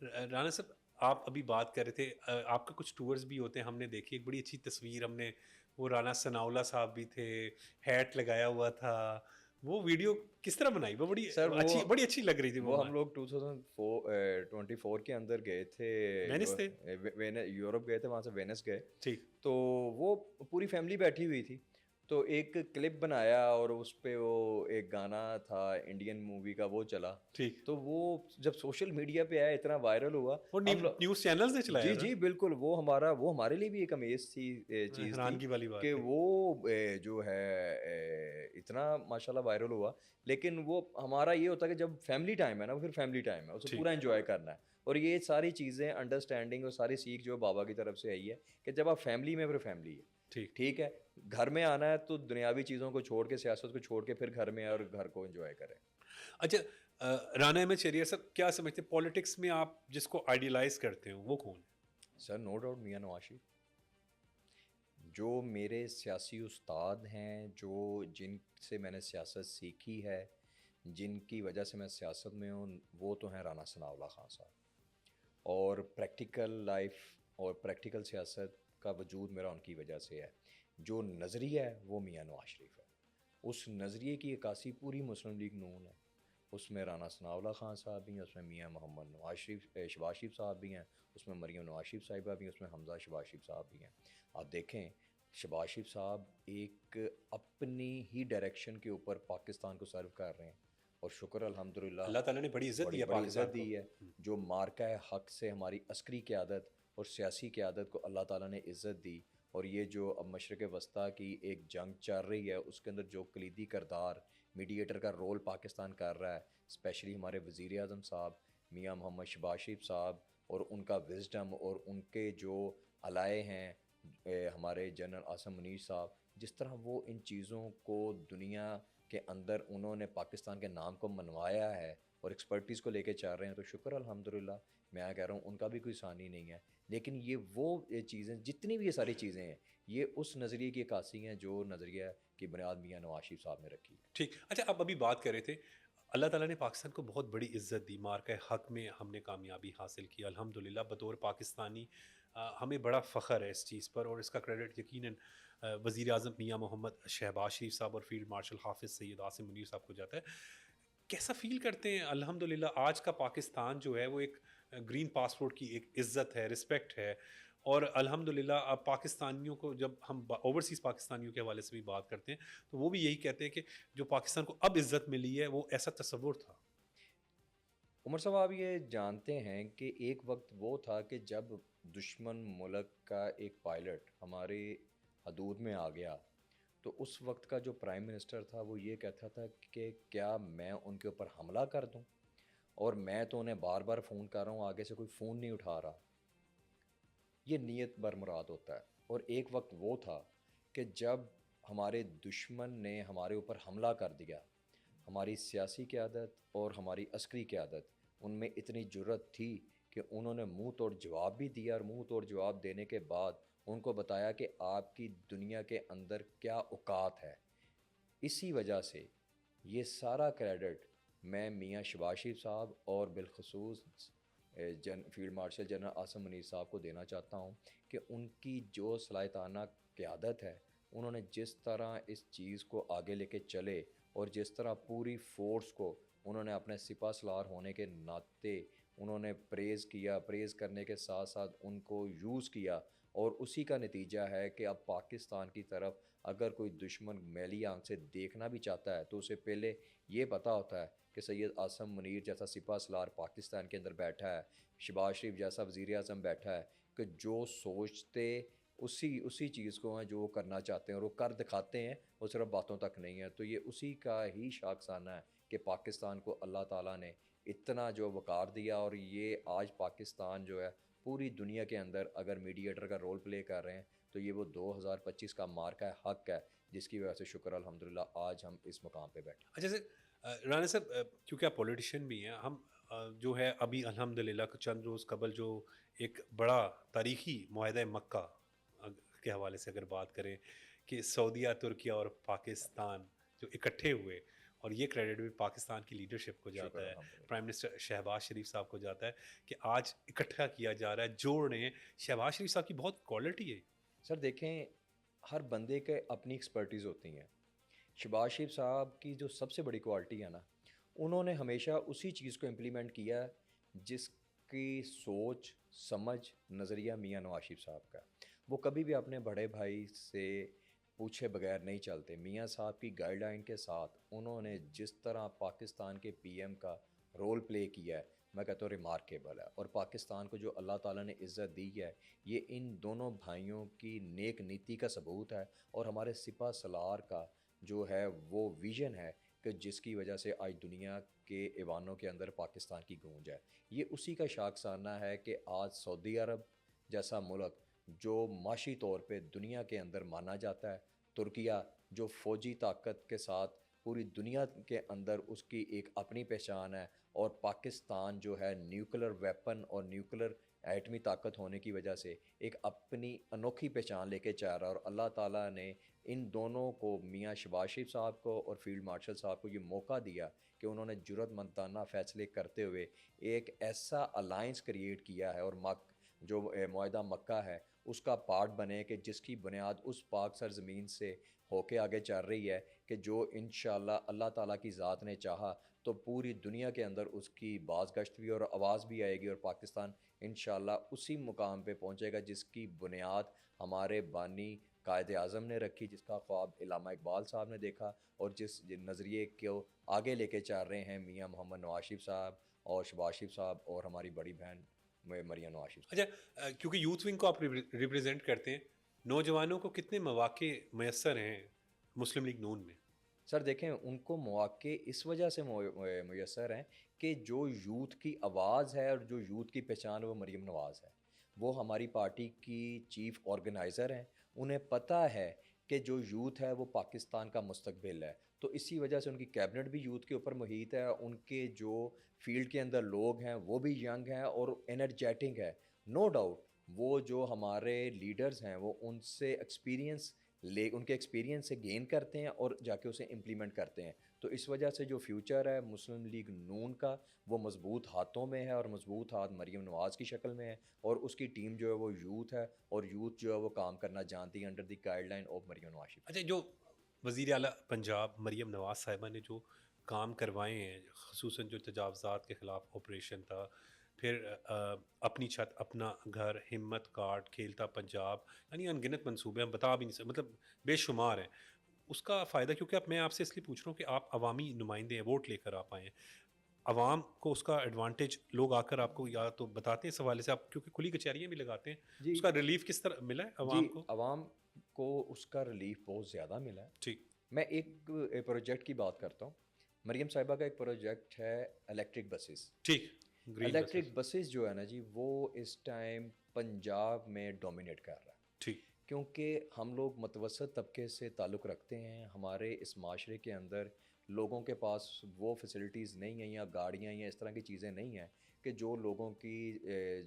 राणा साहब, आप अभी बात कर रहे थे, आपका कुछ टूर्स भी होते हैं, हमने देखी एक बड़ी अच्छी तस्वीर, हमने वो राणा सनाउल्लाह साहब भी थे, हैट लगाया हुआ था, वो वीडियो किस तरह बनाई? वो सर बड़ी अच्छी लग रही थी वो वो हम हमारे। लोग 2024 के अंदर गए थे, वेनिस थे। यूरोप गए थे, वहाँ से वेनिस गए। ठीक। तो वो पूरी फैमिली बैठी हुई थी, तो एक क्लिप बनाया और उस पे वो एक गाना था इंडियन मूवी का, वो चला। ठीक। तो वो जब सोशल मीडिया पे आया, इतना वायरल हुआ। वो हम लोग, न्यूज़ चैनल्स ने चलाया जी था। जी बिल्कुल, वो हमारे लिए भी एक अमेज थी, चीज़ थी हैरानगी वाली कि बात है। वो जो है इतना माशाल्लाह वायरल हुआ। लेकिन वो हमारा ये होता है कि जब फैमिली टाइम है ना, वो फिर फैमिली टाइम है, उसे ठीक। पूरा एंजॉय करना है। और ये सारी चीज़ें अंडरस्टैंडिंग और सारी सीख जो बाबा की तरफ से आई है कि जब आप फैमिली में, फिर फैमिली है, ठीक। ठीक है। घर में आना है तो दुनियावी चीज़ों को छोड़ के, सियासत को छोड़ के, फिर घर में आए और घर को एंजॉय करें। अच्छा, राणा अहमद शरीयत साहब, क्या समझते हैं पॉलिटिक्स में आप जिसको आइडियलाइज करते हो वो कौन है? सर नो डाउट मियां नवाज शरीफ। जो मेरे सियासी उस्ताद हैं, जो जिनसे मैंने सियासत सीखी है, जिनकी वजह से मैं सियासत में हूँ, वो तो हैं राना सनाउल्लाह खान साहब। और प्रैक्टिकल लाइफ और प्रैक्टिकल सियासत का वजूद मेरा उनकी वजह से है। जो नज़रिया है वो मियां नवाज शरीफ है। उस नज़रिए की अक्कासी पूरी मुस्लिम लीग नून है। उसमें राना सनाउल्लाह खान साहब भी हैं, उसमें मियां मोहम्मद शहबाज शरीफ साहब भी हैं, उसमें मरीम नवाज शरीफ साहिबा भी हैं, उसमें हमजा शहबाज शरीफ साहब भी हैं। आप देखें, शहबाज शरीफ साहब एक अपनी ही डायरेक्शन के ऊपर पाकिस्तान को सर्व कर रहे हैं, और शुक्र अल्हम्दुलिल्लाह, अल्लाह ताला ने बड़ी इज्जत बड़ी दी है बड़ी इज़्ज़त पाकिस्तान दी को। है। जो मार्का है हक़ से हमारी अस्करी क़यादत और सियासी क़यादत को अल्लाह ताला ने इज़्ज़त दी। और ये जो अब मशरिक़ वस्ता की एक जंग चल रही है, उसके अंदर जो कलीदी किरदार, मीडिएटर का रोल पाकिस्तान कर रहा है, स्पेशली हमारे वज़ीर आज़म साहब मियां मोहम्मद शहबाज शरीफ साहब, और उनका विज़डम और उनके जो अलाए हैं, हमारे जनरल आसिम मुनीर साहब, जिस तरह वो इन चीज़ों को दुनिया के अंदर उन्होंने पाकिस्तान के नाम को मनवाया है और एक्सपर्टीज़ को लेके चल रहे हैं, तो शुक्र अल्हम्दुलिल्लाह। मैं कह रहा हूँ उनका भी कोई सानी नहीं है। लेकिन ये चीज़ें, जितनी भी ये सारी चीज़ें हैं, ये उस नज़रिए की अक्कासी हैं जो नज़रिया की बुनियाद मियां नवाज शरीफ साहब ने रखी है। ठीक। अच्छा, आप अभी बात कर रहे थे, अल्लाह ताला ने पाकिस्तान को बहुत बड़ी इज़्ज़त दी, मार्का हक़ में हमने कामयाबी हासिल की अल्हम्दुलिल्लाह। बतौर पाकिस्तानी हमें बड़ा फ़ख्र है इस चीज़ पर, और इसका क्रेडिट यकीनन वज़ीर आज़म मियां मोहम्मद शहबाज शरीफ साहब और फ़ील्ड मार्शल हाफ़िज़ सैयद आसिम मुनीर साहब को जाता है। कैसा फ़ील करते हैं अल्हम्दुलिल्लाह आज का पाकिस्तान जो है वो एक ग्रीन पासपोर्ट की एक इज़्ज़त है, रिस्पेक्ट है, और अल्हम्दुलिल्लाह अब पाकिस्तानियों को जब हम ओवरसीज़ पाकिस्तानियों के हवाले से भी बात करते हैं, तो वो भी यही कहते हैं कि जो पाकिस्तान को अब इज़्ज़त मिली है वो ऐसा तसव्वुर था। उमर साहब, आप ये जानते हैं कि एक वक्त वो था कि जब दुश्मन मुल्क का एक पायलट हमारे हदूद में आ गया, तो उस वक्त का जो प्राइम मिनिस्टर था वो ये कहता था कि क्या मैं उनके ऊपर हमला कर दूं, और मैं तो उन्हें बार बार फ़ोन कर रहा हूँ, आगे से कोई फ़ोन नहीं उठा रहा। ये नीयत बरमुराद होता है। और एक वक्त वो था कि जब हमारे दुश्मन ने हमारे ऊपर हमला कर दिया, हमारी सियासी क़यादत और हमारी अस्करी क़यादत, उनमें इतनी जुर्रत थी कि उन्होंने मुंह तोड़ जवाब भी दिया, और मुंह तोड़ जवाब देने के बाद उनको बताया कि आपकी दुनिया के अंदर क्या औकात है। इसी वजह से ये सारा क्रेडिट मैं मियां शहबाज शरीफ साहब और बिलखसूस field marshal general Asim Munir sahab को देना चाहता हूँ कि उनकी जो सलाहिताना क़यादत है, उन्होंने जिस तरह इस चीज़ को आगे लेके चले, और जिस तरह पूरी फ़ोर्स को उन्होंने अपने सिपा सलार होने के नाते उन्होंने प्रेज़ किया, प्रेज़ करने के साथ साथ उनको यूज़ किया, और उसी का नतीजा है कि अब पाकिस्तान की तरफ अगर कोई दुश्मन मैली आंख से देखना भी चाहता है, तो उसे पहले ये पता होता है कि सैयद आसिम मुनीर जैसा सिपा सलार पाकिस्तान के अंदर बैठा है, शहबाज शरीफ जैसा वज़ीर आज़म बैठा है, कि जो सोचते उसी उसी चीज़ को हैं जो वो करना चाहते हैं, और वो कर दिखाते हैं, वो सिर्फ बातों तक नहीं है। तो ये उसी का ही शाखसाना है कि पाकिस्तान को अल्लाह ताला ने इतना जो वक़ार दिया, और ये आज पाकिस्तान जो है पूरी दुनिया के अंदर अगर मीडिएटर का रोल प्ले कर रहे हैं, तो ये वो 2025 का मार्का हक़ है, जिसकी वजह से शुक्र अल्हम्दुलिल्लाह आज हम इस मुकाम पे बैठे। अच्छा, जैसे राणा साहब, क्योंकि आप पॉलिटिशियन भी हैं, हम जो है अभी अल्हम्दुलिल्लाह चंद रोज़ कबल जो एक बड़ा तारीख़ी मुआहदा मक्का के हवाले से अगर बात करें कि सऊदीया, तुर्किया और पाकिस्तान जो इकट्ठे हुए और ये क्रेडिट भी पाकिस्तान की लीडरशिप को शुक्र जाता है, अल्हम्दुलिल्लाह। प्राइम मिनिस्टर शहबाज शरीफ साहब को जाता है कि आज इकट्ठा किया जा रहा है, जोड़ रहे हैं। शहबाज शरीफ साहब की बहुत क्वालिटी है। सर देखें, हर बंदे के अपनी एक्सपर्टीज़ होती हैं। शहबाज शरीफ साहब की जो सबसे बड़ी क्वालिटी है ना, उन्होंने हमेशा उसी चीज़ को इम्प्लीमेंट किया जिसकी सोच, समझ, नज़रिया मियाँ नवाज शरीफ साहब का है। वो कभी भी अपने बड़े भाई से पूछे बगैर नहीं चलते। मियाँ साहब की गाइडलाइन के साथ उन्होंने जिस तरह पाकिस्तान के पीएम का रोल प्ले किया है, मैं कहता हूँ रिमार्केबल है। और पाकिस्तान को जो अल्लाह ताला ने इज़्ज़त दी है, ये इन दोनों भाइयों की नेक नीति का सबूत है और हमारे सिपह सलार का जो है वो विज़न है कि जिसकी वजह से आज दुनिया के ऐवानों के अंदर पाकिस्तान की गूंज है। ये उसी का शाखसाना है कि आज सऊदी अरब जैसा मुल्क जो माशी तौर पे दुनिया के अंदर माना जाता है, तुर्किया जो फ़ौजी ताकत के साथ पूरी दुनिया के अंदर उसकी एक अपनी पहचान है, और पाकिस्तान जो है न्यूक्लियर वेपन और न्यूक्लियर एटमी ताकत होने की वजह से एक अपनी अनोखी पहचान लेके चल रहा है। और अल्लाह ताला ने इन दोनों को, मियाँ शहबाज शरीफ साहब को और फील्ड मार्शल साहब को, ये मौका दिया कि उन्होंने जुर्रतमंदाना फ़ैसले करते हुए एक ऐसा अलायंस क्रिएट किया है, और जो मुआहदा मक्का है उसका पार्ट बने, कि जिसकी बुनियाद उस पाक सरज़मीन से होके आगे चल रही है कि जो इंशाअल्लाह अल्लाह ताला की ज़ात ने चाहा तो पूरी दुनिया के अंदर उसकी बाज़गश्त भी और आवाज़ भी आएगी, और पाकिस्तान इंशाअल्लाह उसी मुकाम पे पहुंचेगा जिसकी बुनियाद हमारे बानी कायद आज़म ने रखी, जिसका ख्वाब इल्लामा इकबाल साहब ने देखा, और जिस नज़रिए को आगे लेके चल रहे हैं मियाँ मोहम्मद नवाज शरीफ साहब और शहबाज शरीफ साहब और हमारी बड़ी बहन मरियम नवाज शरीफ अच्छा, साहब। क्योंकि यूथ विंग को आप रिप्रेजेंट करते हैं, नौजवानों को कितने मौके मैसर हैं मुस्लिम लीग नून में? सर देखें, उनको मौक़े इस वजह से मुयस्सर हैं कि जो यूथ की आवाज़ है और जो यूथ की पहचान है वो मरीम नवाज़ है। वो हमारी पार्टी की चीफ़ ऑर्गेनाइज़र हैं। उन्हें पता है कि जो यूथ है वो पाकिस्तान का मुस्तकबिल है। तो इसी वजह से उनकी कैबिनेट भी यूथ के ऊपर मुहित है। उनके जो फ़ील्ड के अंदर लोग हैं वो भी यंग हैं और एनर्जेटिक है। नो डाउट वो जो हमारे लीडर्स हैं वो उनसे एक्सपीरियंस ले उनके एक्सपीरियंस से गेन करते हैं और जाके उसे इम्प्लीमेंट करते हैं। तो इस वजह से जो फ्यूचर है मुस्लिम लीग नून का, वो मज़बूत हाथों में है, और मज़बूत हाथ मरीम नवाज़ की शक्ल में है, और उसकी टीम जो है वो यूथ है, और यूथ जो है वो काम करना जानती है under the guideline of Maryam Nawaz Sharif अच्छा, जो वज़ीर आला पंजाब मरियम नवाज़ साहिबा ने जो काम करवाए हैं, ख़ुसूसन जो तजावज़ात के ख़िलाफ़ ऑपरेशन था, फिर अपनी छत अपना घर, हिम्मत कार्ड, खेलता पंजाब, यानी अनगिनत मंसूबे हम बता भी नहीं सकते, मतलब बेशुमार हैं। उसका फ़ायदा, क्योंकि अब मैं आपसे इसलिए पूछ रहा हूँ कि आप अवामी नुमाइंदे हैं, वोट लेकर आप आए हैं। अवाम को उसका एडवांटेज लोग आकर आपको या तो बताते हैं इस हवाले से, आप क्योंकि खुली कचहरियाँ भी लगाते हैं, जी। उसका रिलीफ़ किस तरह मिला है जी, अवाम को? अवाम को उसका रिलीफ बहुत ज़्यादा मिला है। ठीक, मैं एक प्रोजेक्ट की बात करता हूँ। मरियम साहिबा का एक प्रोजेक्ट है इलेक्ट्रिक बसेस। ठीक, ग्रीन बसेस, इलेक्ट्रिक बसेस जो है ना जी, वो इस टाइम पंजाब में डोमिनेट कर रहा है। ठीक, क्योंकि हम लोग मतवसत तबके से ताल्लुक़ रखते हैं, हमारे इस माशरे के अंदर लोगों के पास वो फैसिलिटीज़ नहीं हैं, या गाड़ियाँ या इस तरह की चीज़ें नहीं हैं कि जो लोगों की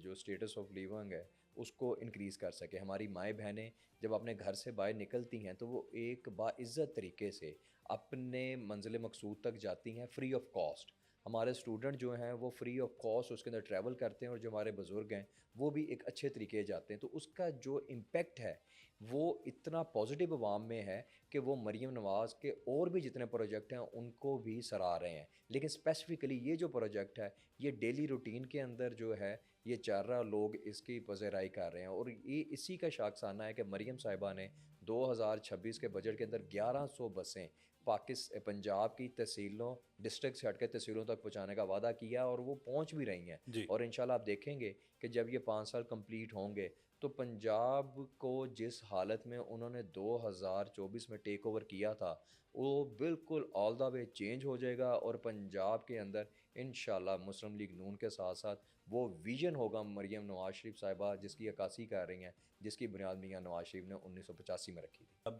जो स्टेटस ऑफ लिविंग है उसको इंक्रीज़ कर सके। हमारी माएँ बहनें जब अपने घर से बाहर निकलती हैं तो वो एक बाइज़्ज़त तरीके से अपने मंज़िल मकसूद तक जाती हैं फ्री ऑफ कॉस्ट। हमारे स्टूडेंट जो हैं वो फ्री ऑफ कॉस्ट उसके अंदर ट्रैवल करते हैं, और जो हमारे बुज़ुर्ग हैं वो भी एक अच्छे तरीके जाते हैं। तो उसका जो इम्पेक्ट है वो इतना पॉजिटिव अवाम में है कि वो मरीम नवाज़ के और भी जितने प्रोजेक्ट हैं उनको भी सराह रहे हैं। लेकिन स्पेसिफ़िकली ये जो प्रोजेक्ट है, ये डेली रूटीन के अंदर जो है ये चल रहा, लोग इसकी पज़ेराई कर रहे हैं, और ये इसी का शाखसाना है कि मरीम साहिबा ने 2026 के बजट के अंदर 1100 बसें पंजाब की तहसीलों, डिस्ट्रिक्ट से हट के तहसीलों तक पहुँचाने का वादा किया, और वो पहुँच भी रही हैं। जी, और इंशाल्लाह आप देखेंगे कि जब ये 5 साल कंप्लीट होंगे तो पंजाब को जिस हालत में उन्होंने 2024 में टेक ओवर किया था, वो बिल्कुल ऑल द वे चेंज हो जाएगा, और पंजाब के अंदर इंशाल्लाह मुस्लिम लीग नून के साथ साथ वो विजन होगा मरियम नवाज शरीफ साहिबा जिसकी अक्कासी कर रही हैं, जिसकी बुनियाद मियाँ नवाज शरीफ ने 1985 में रखी थी। अब